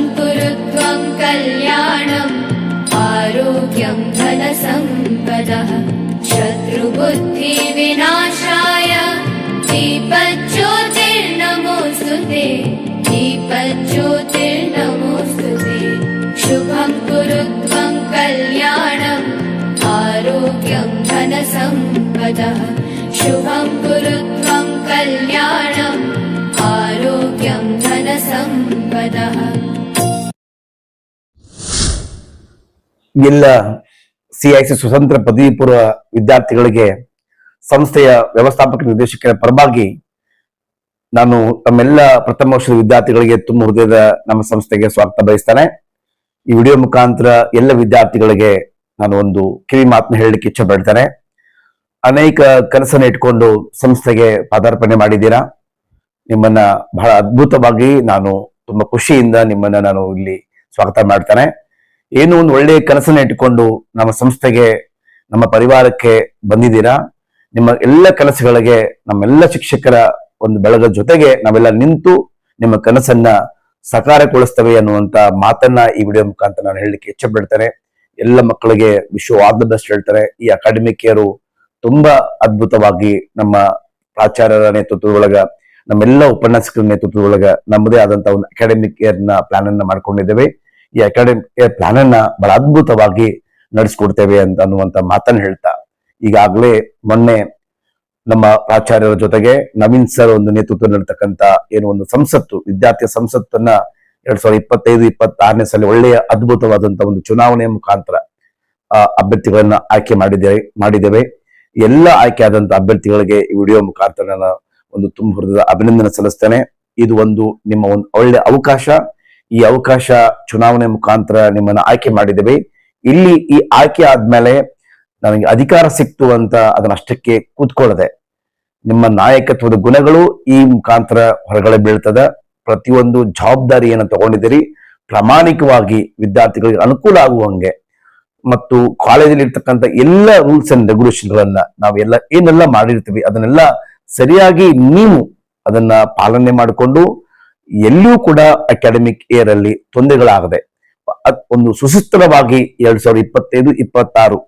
शुभं कुरुत्वं कल्याणम् आरोग्यं धनसम्पदः शत्रुबुद्धिविनाशाय दीपज्योतिर्नमोऽस्तुते दीपज्योतिर्नमोऽस्तुते शुभं कुरुत्वं कल्याणम् आरोग्यं धनसम्पदः शुभं कुरुत्वं कल्याणम् आरोग्यं धनसम्पदः। ಎಲ್ಲ ಸಿಐಸಿ ಸ್ವತಂತ್ರ ಪದವಿ ಪೂರ್ವ ವಿದ್ಯಾರ್ಥಿಗಳಿಗೆ ಸಂಸ್ಥೆಯ ವ್ಯವಸ್ಥಾಪಕ ನಿರ್ದೇಶಕರ ಪರವಾಗಿ ನಾನು ತಮ್ಮೆಲ್ಲ ಪ್ರಥಮ ವರ್ಷದ ವಿದ್ಯಾರ್ಥಿಗಳಿಗೆ ತುಂಬ ಹೃದಯದ ನಮ್ಮ ಸಂಸ್ಥೆಗೆ ಸ್ವಾಗತ ಬಯಸ್ತೇನೆ. ಈ ವಿಡಿಯೋ ಮುಖಾಂತರ ಎಲ್ಲ ವಿದ್ಯಾರ್ಥಿಗಳಿಗೆ ನಾನು ಒಂದು ಕಿವಿ ಮಾತನ್ನ ಹೇಳಲಿಕ್ಕೆ ಇಚ್ಛೆ ಪಡ್ತೇನೆ. ಅನೇಕ ಕನಸನ್ನು ಇಟ್ಕೊಂಡು ಸಂಸ್ಥೆಗೆ ಪಾದಾರ್ಪಣೆ ಮಾಡಿದ್ದೀರಾ. ನಿಮ್ಮನ್ನ ಬಹಳ ಅದ್ಭುತವಾಗಿ ನಾನು ತುಂಬಾ ಖುಷಿಯಿಂದ ನಿಮ್ಮನ್ನ ನಾನು ಇಲ್ಲಿ ಸ್ವಾಗತ ಮಾಡ್ತೇನೆ. ಏನು ಒಂದು ಒಳ್ಳೆಯ ಕನಸನ್ನ ಇಟ್ಟುಕೊಂಡು ನಮ್ಮ ಸಂಸ್ಥೆಗೆ ನಮ್ಮ ಪರಿವಾರಕ್ಕೆ ಬಂದಿದ್ದೀರಾ. ನಿಮ್ಮ ಎಲ್ಲ ಕನಸುಗಳಿಗೆ ನಮ್ಮೆಲ್ಲ ಶಿಕ್ಷಕರ ಒಂದು ಬೆಳಗ ಜೊತೆಗೆ ನಾವೆಲ್ಲ ನಿಂತು ನಿಮ್ಮ ಕನಸನ್ನ ಸಕಾರಗೊಳಿಸ್ತೇವೆ ಅನ್ನುವಂತ ಮಾತನ್ನ ಈ ವಿಡಿಯೋ ಮುಖಾಂತರ ನಾನು ಹೇಳಲಿಕ್ಕೆ ಇಚ್ಛೆ ಪಡ್ತೇನೆ. ಎಲ್ಲ ಮಕ್ಕಳಿಗೆ ವಿಶ್ವ ಆಲ್ ದ ಬೆಸ್ಟ್ ಹೇಳ್ತಾರೆ. ಈ ಅಕಾಡೆಮಿಕ್ ಇಯರ್ ತುಂಬಾ ಅದ್ಭುತವಾಗಿ ನಮ್ಮ ಪ್ರಾಚಾರ್ಯರ ನೇತೃತ್ವದೊಳಗ ನಮ್ಮೆಲ್ಲ ಉಪನ್ಯಾಸಕರ ನೇತೃತ್ವದೊಳಗ ನಮ್ಮದೇ ಆದಂತಹ ಒಂದು ಅಕಾಡೆಮಿಕ್ ಇಯರ್ ನ ಪ್ಲಾನ್ ಅನ್ನ ಮಾಡ್ಕೊಂಡಿದ್ದೇವೆ. ಈ ಅಕಾಡೆಮಿಕ್ ಇಯರ್ ಪ್ಲಾನ್ ಅನ್ನ ಬಹಳ ಅದ್ಭುತವಾಗಿ ನಡೆಸ್ಕೊಡ್ತೇವೆ ಅಂತ ಅನ್ನುವಂತ ಮಾತನ್ನ ಹೇಳ್ತಾ, ಈಗಾಗಲೇ ಮೊನ್ನೆ ನಮ್ಮ ಪ್ರಾಚಾರ್ಯರ ಜೊತೆಗೆ ನವೀನ್ ಸರ್ ಒಂದು ನೇತೃತ್ವ ನಡತಕ್ಕಂತ ಏನು ಒಂದು ಸಂಸತ್ತು ವಿದ್ಯಾರ್ಥಿ ಸಂಸತ್ತನ್ನ 2025-26ನೇ ಸಾಲಿ ಒಳ್ಳೆಯ ಅದ್ಭುತವಾದಂತಹ ಒಂದು ಚುನಾವಣೆಯ ಮುಖಾಂತರ ಅಭ್ಯರ್ಥಿಗಳನ್ನ ಆಯ್ಕೆ ಮಾಡಿದ್ದೇವೆ. ಎಲ್ಲ ಆಯ್ಕೆ ಆದಂತಹ ಅಭ್ಯರ್ಥಿಗಳಿಗೆ ಈ ವಿಡಿಯೋ ಮುಖಾಂತರ ನಾನು ಒಂದು ತುಂಬ ಹೃದಯದ ಅಭಿನಂದನೆ ಸಲ್ಲಿಸ್ತೇನೆ. ಇದು ಒಂದು ನಿಮ್ಮ ಒಂದು ಒಳ್ಳೆಯ ಅವಕಾಶ. ಈ ಅವಕಾಶ ಚುನಾವಣೆ ಮುಖಾಂತರ ನಿಮ್ಮನ್ನ ಆಯ್ಕೆ ಮಾಡಿದ್ದೇವೆ. ಇಲ್ಲಿ ಈ ಆಯ್ಕೆ ಆದ್ಮೇಲೆ ನನಗೆ ಅಧಿಕಾರ ಸಿಕ್ತು ಅಂತ ಅದನ್ನ ಅಷ್ಟಕ್ಕೆ ಕೂತ್ಕೊಳ್ಳದೆ ನಿಮ್ಮ ನಾಯಕತ್ವದ ಗುಣಗಳು ಈ ಮುಖಾಂತರ ಹೊರಗಡೆ ಬೀಳ್ತದ. ಪ್ರತಿಯೊಂದು ಜವಾಬ್ದಾರಿಯನ್ನು ತಗೊಂಡಿದ್ದೀರಿ. ಪ್ರಾಮಾಣಿಕವಾಗಿ ವಿದ್ಯಾರ್ಥಿಗಳಿಗೆ ಅನುಕೂಲ ಆಗುವಂಗೆ ಮತ್ತು ಕಾಲೇಜಲ್ಲಿ ಇರ್ತಕ್ಕಂಥ ಎಲ್ಲ ರೂಲ್ಸ್ ಅಂಡ್ ರೆಗ್ಯುಲೇಷನ್ ಗಳನ್ನ ನಾವೆಲ್ಲ ಏನೆಲ್ಲ ಮಾಡಿರ್ತೀವಿ ಅದನ್ನೆಲ್ಲ ಸರಿಯಾಗಿ ನೀವು ಅದನ್ನ ಪಾಲನೆ ಮಾಡಿಕೊಂಡು ಎಲ್ಲಿಯೂ ಕೂಡ ಅಕಾಡೆಮಿಕ್ ಇಯರ್ ಅಲ್ಲಿ ತೊಂದರೆಗಳಾಗದೆ ಒಂದು ಸುಶಿಸ್ತವಾಗಿ 2025-26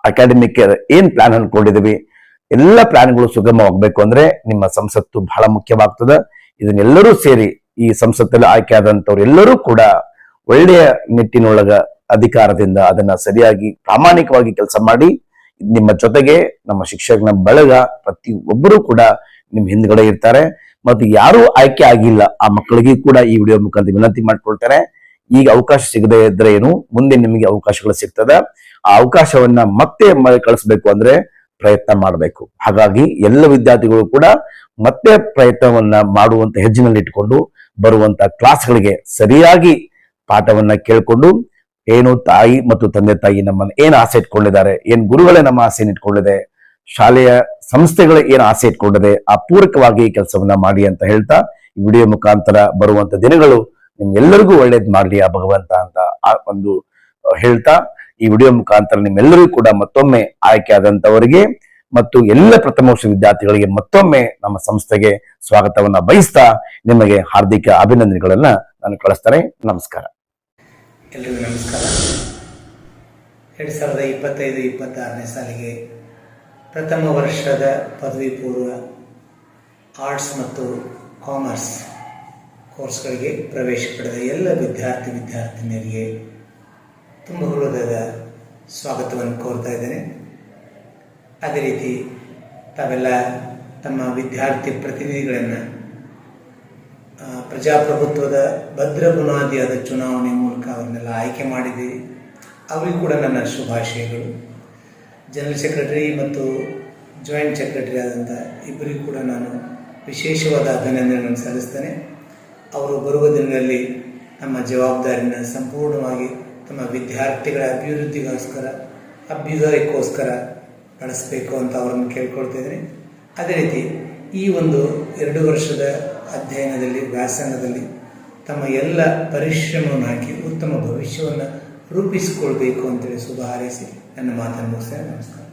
ಅಕಾಡೆಮಿಕ್ ಇಯರ್ ಏನ್ ಪ್ಲಾನ್ ಅನ್ಕೊಂಡಿದ್ದೀವಿ ಎಲ್ಲ ಪ್ಲಾನ್ಗಳು ಸುಗಮವಾಗಬೇಕು ಅಂದ್ರೆ ನಿಮ್ಮ ಸಂಸತ್ತು ಬಹಳ ಮುಖ್ಯವಾಗ್ತದೆ. ಇದನ್ನೆಲ್ಲರೂ ಸೇರಿ ಈ ಸಂಸತ್ತಲ್ಲಿ ಆಯ್ಕೆ ಆದಂತವ್ರು ಎಲ್ಲರೂ ಕೂಡ ಒಳ್ಳೆಯ ನಿಟ್ಟಿನೊಳಗ ಅಧಿಕಾರದಿಂದ ಅದನ್ನ ಸರಿಯಾಗಿ ಪ್ರಾಮಾಣಿಕವಾಗಿ ಕೆಲಸ ಮಾಡಿ ನಿಮ್ಮ ಜೊತೆಗೆ ನಮ್ಮ ಶಿಕ್ಷಕನ ಬಳಗ ಪ್ರತಿ ಒಬ್ಬರು ಕೂಡ ನಿಮ್ ಹಿಂದ್ಗಡೆ ಇರ್ತಾರೆ. ಮತ್ತು ಯಾರು ಆಯ್ಕೆ ಆಗಿಲ್ಲ ಆ ಮಕ್ಕಳಿಗೆ ಕೂಡ ಈ ವಿಡಿಯೋ ಮುಖಾಂತರ ವಿನಂತಿ ಮಾಡ್ಕೊಳ್ತಾರೆ. ಈಗ ಅವಕಾಶ ಸಿಗದೆ ಇದ್ರೆ ಏನು ಮುಂದೆ ನಿಮಗೆ ಅವಕಾಶಗಳು ಸಿಗ್ತದೆ. ಆ ಅವಕಾಶವನ್ನ ಮತ್ತೆ ಕಳಿಸ್ಬೇಕು ಅಂದ್ರೆ ಪ್ರಯತ್ನ ಮಾಡಬೇಕು. ಹಾಗಾಗಿ ಎಲ್ಲ ವಿದ್ಯಾರ್ಥಿಗಳು ಕೂಡ ಮತ್ತೆ ಪ್ರಯತ್ನವನ್ನ ಮಾಡುವಂತ ಹೆಜ್ಜಿನಲ್ಲಿ ಇಟ್ಕೊಂಡು ಬರುವಂತ ಕ್ಲಾಸ್ಗಳಿಗೆ ಸರಿಯಾಗಿ ಪಾಠವನ್ನ ಕೇಳ್ಕೊಂಡು ಏನು ತಾಯಿ ಮತ್ತು ತಂದೆ ತಾಯಿ ನಮ್ಮನ್ನ ಏನ್ ಆಸೆ ಇಟ್ಕೊಂಡಿದ್ದಾರೆ, ಏನ್ ಗುರುಗಳೇ ನಮ್ಮ ಆಸೆಯನ್ನು ಇಟ್ಕೊಂಡಿದೆ, ಶಾಲೆಯ ಸಂಸ್ಥೆಗಳ ಏನ್ ಆಸೆ ಇಟ್ಕೊಂಡಿದೆ ಆ ಪೂರಕವಾಗಿ ಕೆಲಸವನ್ನ ಮಾಡಿ ಅಂತ ಹೇಳ್ತಾ ಈ ವಿಡಿಯೋ ಮುಖಾಂತರ ಬರುವಂತ ದಿನಗಳು ನಿಮ್ಗೆಲ್ಲರಿಗೂ ಒಳ್ಳೇದ್ ಮಾಡ್ಲಿ ಆ ಭಗವಂತ ಅಂತ ಒಂದು ಹೇಳ್ತಾ ಈ ವಿಡಿಯೋ ಮುಖಾಂತರ ನಿಮ್ಮೆಲ್ಲರಿಗೂ ಕೂಡ ಮತ್ತೊಮ್ಮೆ ಆಯ್ಕೆ ಆದಂತವರಿಗೆ ಮತ್ತು ಎಲ್ಲ ಪ್ರಥಮ ವರ್ಷ ವಿದ್ಯಾರ್ಥಿಗಳಿಗೆ ಮತ್ತೊಮ್ಮೆ ನಮ್ಮ ಸಂಸ್ಥೆಗೆ ಸ್ವಾಗತವನ್ನ ಬಯಸ್ತಾ ನಿಮಗೆ ಹಾರ್ದಿಕ ಅಭಿನಂದನೆಗಳನ್ನ ನಾನು ಕಳಿಸ್ತೇನೆ. ನಮಸ್ಕಾರ. ಎಲ್ರಿಗೂ ನಮಸ್ಕಾರ. 2025-26ನೇ ಸಾಲಿಗೆ ಪ್ರಥಮ ವರ್ಷದ ಪದವಿ ಪೂರ್ವ ಆರ್ಟ್ಸ್ ಮತ್ತು ಕಾಮರ್ಸ್ ಕೋರ್ಸ್ಗಳಿಗೆ ಪ್ರವೇಶ ಪಡೆದ ಎಲ್ಲ ವಿದ್ಯಾರ್ಥಿನಿಯರಿಗೆ ತುಂಬ ಹೃದಯದ ಸ್ವಾಗತವನ್ನು ಕೋರ್ತಾ ಇದ್ದೇನೆ. ಅದೇ ರೀತಿ ತಾವೆಲ್ಲ ತಮ್ಮ ವಿದ್ಯಾರ್ಥಿ ಪ್ರತಿನಿಧಿಗಳನ್ನು ಪ್ರಜಾಪ್ರಭುತ್ವದ ಭದ್ರ ಬುನಾದಿಯಾದ ಚುನಾವಣೆ ಮೂಲಕ ಅವನ್ನೆಲ್ಲ ಆಯ್ಕೆ ಮಾಡಿದ್ದೀರಿ. ಅವರಿಗೂ ಕೂಡ ನನ್ನ ಶುಭಾಶಯಗಳು. ಜನರಲ್ ಸೆಕ್ರೆಟರಿ ಮತ್ತು ಜಾಯಿಂಟ್ ಸೆಕ್ರೆಟರಿ ಆದಂಥ ಇಬ್ಬರಿಗೂ ಕೂಡ ನಾನು ವಿಶೇಷವಾದ ಅಭಿನಂದನೆಗಳನ್ನು ಸಲ್ಲಿಸ್ತೇನೆ. ಅವರು ಬರುವ ದಿನಗಳಲ್ಲಿ ನಮ್ಮ ಜವಾಬ್ದಾರಿನ ಸಂಪೂರ್ಣವಾಗಿ ತಮ್ಮ ವಿದ್ಯಾರ್ಥಿಗಳ ಅಭ್ಯುದಯಕ್ಕೋಸ್ಕರ ಬಳಸಬೇಕು ಅಂತ ಅವರನ್ನು ಕೇಳ್ಕೊಳ್ತಿದ್ದೀನಿ. ಅದೇ ರೀತಿ ಈ ಒಂದು 2 ವರ್ಷದ ಅಧ್ಯಯನದಲ್ಲಿ ವ್ಯಾಸಂಗದಲ್ಲಿ ತಮ್ಮ ಎಲ್ಲ ಪರಿಶ್ರಮವನ್ನು ಹಾಕಿ ಉತ್ತಮ ಭವಿಷ್ಯವನ್ನು ರೂಪಿಸಿಕೊಳ್ಬೇಕು ಅಂತೇಳಿ ಶುಭ ಹಾರೈಸಿ ನನ್ನ ಮಾತನ್ನು ಮುಗಿಸ್ತೇನೆ. ನಮಸ್ಕಾರ.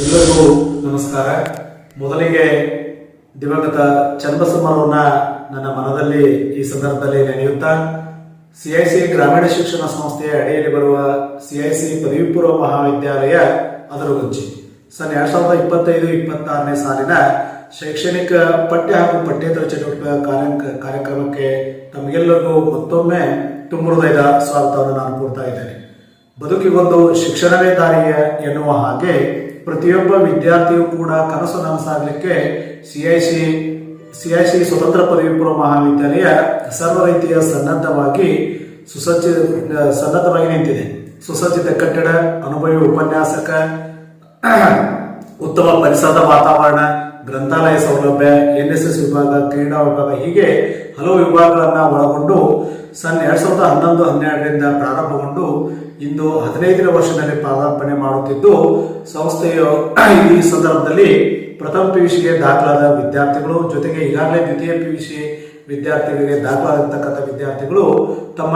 ಎಲ್ಲರಿಗೂ ನಮಸ್ಕಾರ. ಮೊದಲಿಗೆ ದಿವಂಗತ ಚನ್ನಬಸಮ್ಮನವ್ರನ್ನ ನನ್ನ ಮನದಲ್ಲಿ ಈ ಸಂದರ್ಭದಲ್ಲಿ ನೆನೆಯುತ್ತಾ ಸಿಐಸಿ ಗ್ರಾಮೀಣ ಶಿಕ್ಷಣ ಸಂಸ್ಥೆಯ ಅಡಿಯಲ್ಲಿ ಬರುವ ಸಿಐಸಿ ಪದವಿ ಪೂರ್ವ ಮಹಾವಿದ್ಯಾಲಯ ಅದರಗುಂಚಿ ಸನ್ 2025-26ನೇ ಸಾಲಿನ ಶೈಕ್ಷಣಿಕ ಪಠ್ಯ ಹಾಗೂ ಪಠ್ಯೇತರ ಚಟುವಟಿಕೆ ಕಾರ್ಯಕ್ರಮಕ್ಕೆ ತಮಗೆಲ್ಲರಿಗೂ ಮತ್ತೊಮ್ಮೆ ತುಂಬ ಹೃದಯದ ಸ್ವಾಗತವನ್ನು ನಾನು ಕೋರ್ತಾ ಇದ್ದೇನೆ. ಬದುಕಿಗೊಂದು ಶಿಕ್ಷಣವೇ ದಾರಿಯ ಎನ್ನುವ ಹಾಗೆ ಪ್ರತಿಯೊಬ್ಬ ವಿದ್ಯಾರ್ಥಿಯೂ ಕೂಡ ಕನಸು ನನಸಾಗಲಿಕ್ಕೆ ಸಿಐಸಿ ಸ್ವತಂತ್ರ ಪದವಿ ಪೂರ್ವ ಮಹಾವಿದ್ಯಾಲಯ ಸರ್ವ ರೀತಿಯ ಸನ್ನದ್ಧವಾಗಿ ನಿಂತಿದೆ. ಸುಸಜ್ಜಿತ ಕಟ್ಟಡ, ಅನುಭವಿ ಉಪನ್ಯಾಸಕ, ಉತ್ತಮ ಪರಿಸರದ ವಾತಾವರಣ, ಗ್ರಂಥಾಲಯ ಸೌಲಭ್ಯ, NSS ವಿಭಾಗ, ಕ್ರೀಡಾ ವಿಭಾಗ ಹೀಗೆ ಹಲವು ವಿಭಾಗಗಳನ್ನ ಒಳಗೊಂಡು ಸನ್ 2011-12ರಿಂದ ಪ್ರಾರಂಭಗೊಂಡು ಇಂದು 15ನೇ ವರ್ಷದಲ್ಲಿ ಪಾದಾರ್ಪಣೆ ಮಾಡುತ್ತಿದ್ದು, ಸಂಸ್ಥೆಯು ಈ ಸಂದರ್ಭದಲ್ಲಿ ಪ್ರಥಮ PUCಗೆ ದಾಖಲಾದ ವಿದ್ಯಾರ್ಥಿಗಳು ಜೊತೆಗೆ ಈಗಾಗಲೇ ದ್ವಿತೀಯ PUC ವಿದ್ಯಾರ್ಥಿಗಳಿಗೆ ದಾಖಲಾಗಿರ್ತಕ್ಕಂಥ ವಿದ್ಯಾರ್ಥಿಗಳು ತಮ್ಮ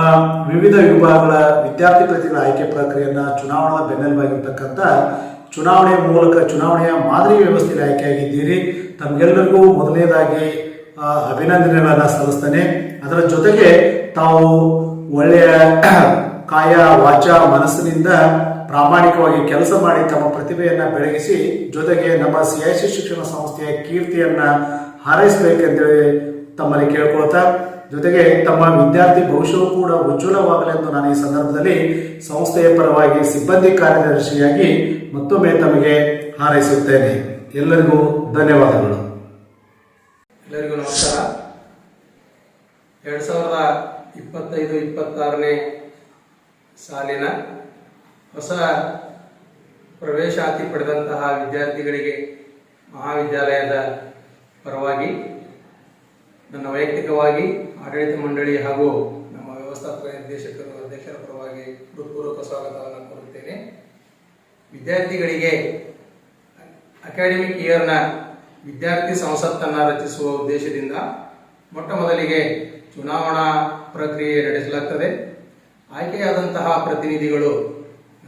ವಿವಿಧ ವಿಭಾಗಗಳ ವಿದ್ಯಾರ್ಥಿ ಪ್ರತಿಗಳ ಆಯ್ಕೆ ಪ್ರಕ್ರಿಯೆಯನ್ನ ಚುನಾವಣಾ ಬೆನ್ನೆಲುಬಾಗಿರ್ತಕ್ಕಂಥ ಚುನಾವಣೆಯ ಮಾದರಿ ವ್ಯವಸ್ಥೆಯಲ್ಲಿ ಆಯ್ಕೆಯಾಗಿದ್ದೀರಿ. ತಮಗೆಲ್ಲರಿಗೂ ಮೊದಲನೇದಾಗಿ ಅಭಿನಂದನೆಗಳನ್ನು ಸಲ್ಲಿಸ್ತೇನೆ. ಅದರ ಜೊತೆಗೆ ತಾವು ಒಳ್ಳೆಯ ಕಾಯ ವಾಚ ಮನಸ್ಸಿನಿಂದ ಪ್ರಾಮಾಣಿಕವಾಗಿ ಕೆಲಸ ಮಾಡಿ ತಮ್ಮ ಪ್ರತಿಭೆಯನ್ನ ಬೆಳಗಿಸಿ ಜೊತೆಗೆ ನಮ್ಮ ಸಿಐಸಿ ಶಿಕ್ಷಣ ಸಂಸ್ಥೆಯ ಕೀರ್ತಿಯನ್ನ ಹಾರೈಸಬೇಕೆಂದೇಳಿ ತಮ್ಮಲ್ಲಿ ಕೇಳ್ಕೊಳ್ತಾ, ಜೊತೆಗೆ ತಮ್ಮ ವಿದ್ಯಾರ್ಥಿ ಭವಿಷ್ಯವೂ ಕೂಡ ಉಜ್ವಲವಾಗಲೆಂದು ನಾನು ಈ ಸಂದರ್ಭದಲ್ಲಿ ಸಂಸ್ಥೆಯ ಪರವಾಗಿ ಸಿಬ್ಬಂದಿ ಕಾರ್ಯದರ್ಶಿಯಾಗಿ ಮತ್ತೊಮ್ಮೆ ತಮಗೆ ಹಾರೈಸುತ್ತೇನೆ. ಎಲ್ಲರಿಗೂ ಧನ್ಯವಾದಗಳು. ಎಲ್ಲರಿಗೂ ನಮಸ್ಕಾರ. 2025-26ನೇ ಸಾಲಿನ ಹೊಸ ಪ್ರವೇಶಾತಿ ಪಡೆದಂತಹ ವಿದ್ಯಾರ್ಥಿಗಳಿಗೆ ಮಹಾವಿದ್ಯಾಲಯದ ಪರವಾಗಿ ನನ್ನ ವೈಯಕ್ತಿಕವಾಗಿ ಆಡಳಿತ ಮಂಡಳಿ ಹಾಗೂ ನಮ್ಮ ವ್ಯವಸ್ಥಾಪಕ ಅಧ್ಯಕ್ಷರ ಪರವಾಗಿ ಹೃತ್ಪೂರ್ವಕ ಸ್ವಾಗತವನ್ನು ಕೋರುತ್ತೇನೆ. ವಿದ್ಯಾರ್ಥಿಗಳಿಗೆ ಅಕಾಡೆಮಿಕ್ ಇಯರ್ನ ವಿದ್ಯಾರ್ಥಿ ಸಂಸತ್ತನ್ನು ರಚಿಸುವ ಉದ್ದೇಶದಿಂದ ಮೊಟ್ಟ ಮೊದಲಿಗೆ ಚುನಾವಣಾ ಪ್ರಕ್ರಿಯೆ ನಡೆಸಲಾಗುತ್ತದೆ. ಆಯ್ಕೆಯಾದಂತಹ ಪ್ರತಿನಿಧಿಗಳು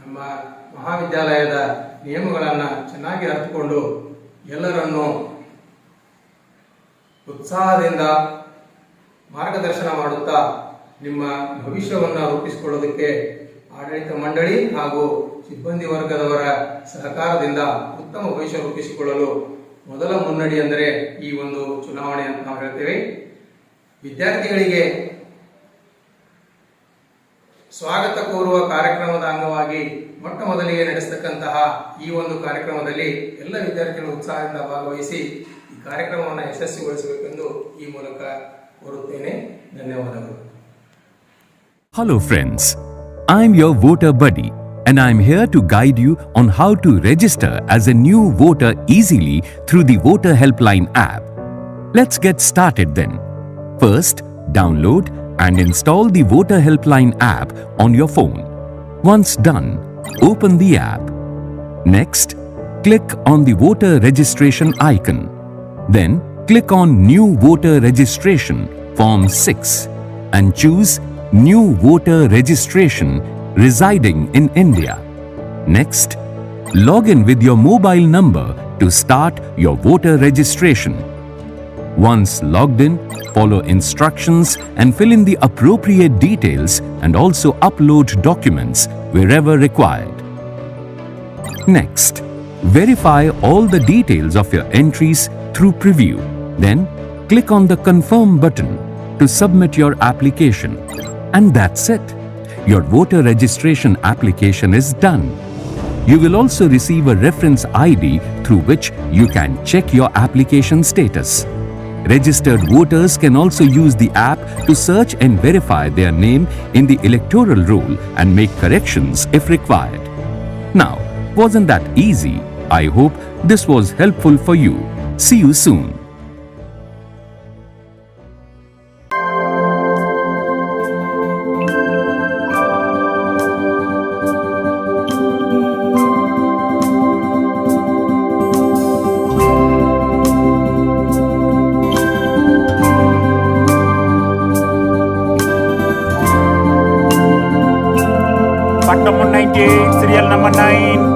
ನಮ್ಮ ಮಹಾವಿದ್ಯಾಲಯದ ನಿಯಮಗಳನ್ನು ಚೆನ್ನಾಗಿ ಅರ್ಥಕೊಂಡು ಎಲ್ಲರನ್ನೂ ಉತ್ಸಾಹದಿಂದ ಮಾರ್ಗದರ್ಶನ ಮಾಡುತ್ತಾ ನಿಮ್ಮ ಭವಿಷ್ಯವನ್ನು ರೂಪಿಸಿಕೊಳ್ಳೋದಕ್ಕೆ ಆಡಳಿತ ಮಂಡಳಿ ಹಾಗೂ ಸಿಬ್ಬಂದಿ ವರ್ಗದವರ ಸಹಕಾರದಿಂದ ಉತ್ತಮ ಭವಿಷ್ಯ ರೂಪಿಸಿಕೊಳ್ಳಲು ಮೊದಲ ಮುನ್ನಡಿ ಅಂದರೆ ಈ ಒಂದು ಚುನಾವಣೆ ಅಂತ ನಾವು ಹೇಳ್ತೇವೆ. ವಿದ್ಯಾರ್ಥಿಗಳಿಗೆ ಸ್ವಾಗತ ಕೋರುವ ಕಾರ್ಯಕ್ರಮದ ಅಂಗವಾಗಿ ಮೊಟ್ಟ ಮೊದಲಿಗೆ ನಡೆಸತಕ್ಕಂತಹ ಈ ಒಂದು ಕಾರ್ಯಕ್ರಮದಲ್ಲಿ ಎಲ್ಲ ವಿದ್ಯಾರ್ಥಿಗಳು ಉತ್ಸಾಹದಿಂದ ಭಾಗವಹಿಸಿ ಈ ಕಾರ್ಯಕ್ರಮವನ್ನು ಯಶಸ್ವಿಗೊಳಿಸಬೇಕೆಂದು ಈ ಮೂಲಕ ಕೋರುತ್ತೇನೆ. ಧನ್ಯವಾದಗಳು. Hello friends, I'm your voter buddy and I'm here to guide you on how to register as a new voter easily through the Voter Helpline app. Let's get started then. First, download and install the Voter Helpline app on your phone. Once done, open the app. Next, click on the voter registration icon. Then, click on New Voter Registration, Form 6 and choose New Voter Registration residing in India. Next, log in with your mobile number to start your voter registration. Once logged in, follow instructions and fill in the appropriate details and also upload documents wherever required. Next, verify all the details of your entries through preview. Then, click on the Confirm button to submit your application. And that's it. Your voter registration application is done. You will also receive a reference ID through which you can check your application status. Registered voters can also use the app to search and verify their name in the electoral roll and make corrections if required. Now, wasn't that easy? I hope this was helpful for you. See you soon. Part number 19, serial number 9.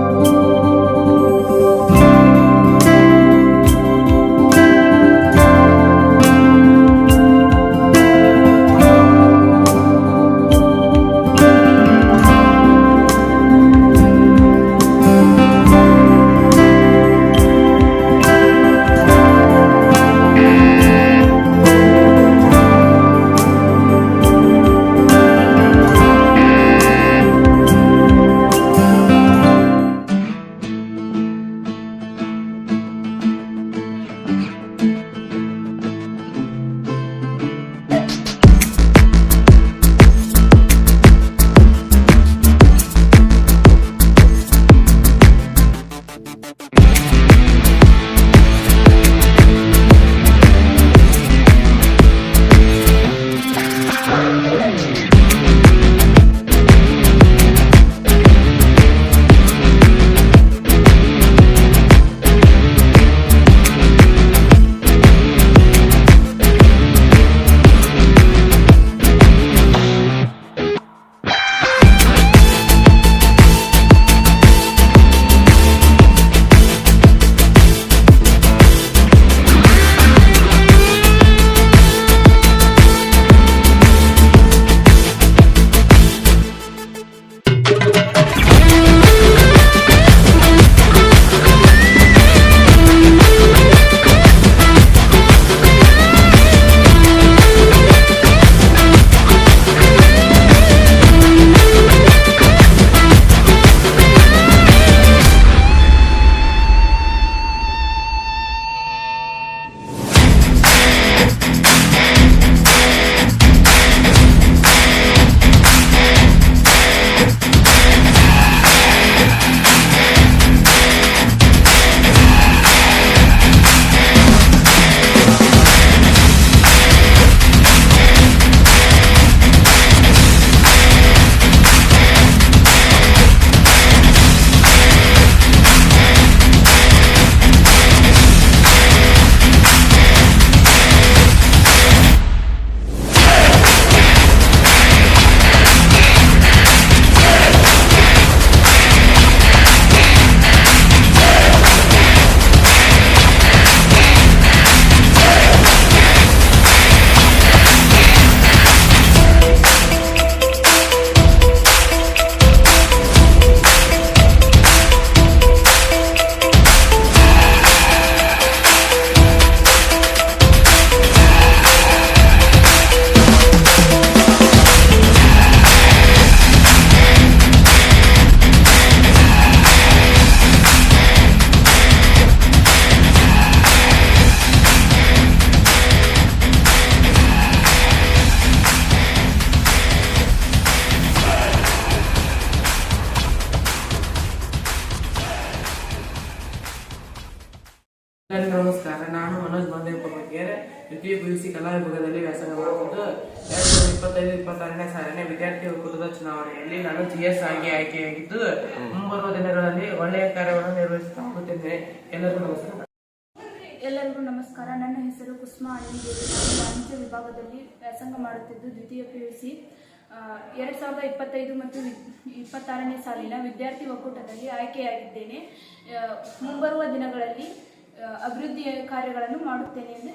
2025-26ನೇ ಸಾಲಿನ ವಿದ್ಯಾರ್ಥಿ ಒಕ್ಕೂಟದ ಚುನಾವಣೆಯಲ್ಲಿ ನಾನು GS ಆಗಿ ಆಯ್ಕೆಯಾಗಿದ್ದು ಮುಂಬರುವ ದಿನಗಳಲ್ಲಿ ಒಳ್ಳೆಯ ಕಾರ್ಯವನ್ನು ನಿರ್ವಹಿಸುತ್ತಾ ಹೋಗುತ್ತೇನೆ. ಎಲ್ಲರಿಗೂ ನಮಸ್ಕಾರ. ಎಲ್ಲರಿಗೂ ನಮಸ್ಕಾರ. ನನ್ನ ಹೆಸರು ಕುಸುಮಾ ಅಣ್ಣಂಗೇರಿ. ನಾನು ವಾಣಿಜ್ಯ ವಿಭಾಗದಲ್ಲಿ ವ್ಯಾಸಂಗ ಮಾಡುತ್ತಿದ್ದು ದ್ವಿತೀಯ PUC. 2025 ಮತ್ತು 26ನೇ ಸಾಲಿನ ವಿದ್ಯಾರ್ಥಿ ಒಕ್ಕೂಟದಲ್ಲಿ ಆಯ್ಕೆಯಾಗಿದ್ದೇನೆ. ಮುಂಬರುವ ದಿನಗಳಲ್ಲಿ ಅಭಿವೃದ್ಧಿ ಕಾರ್ಯಗಳನ್ನು ಮಾಡುತ್ತೇನೆ ಎಂದು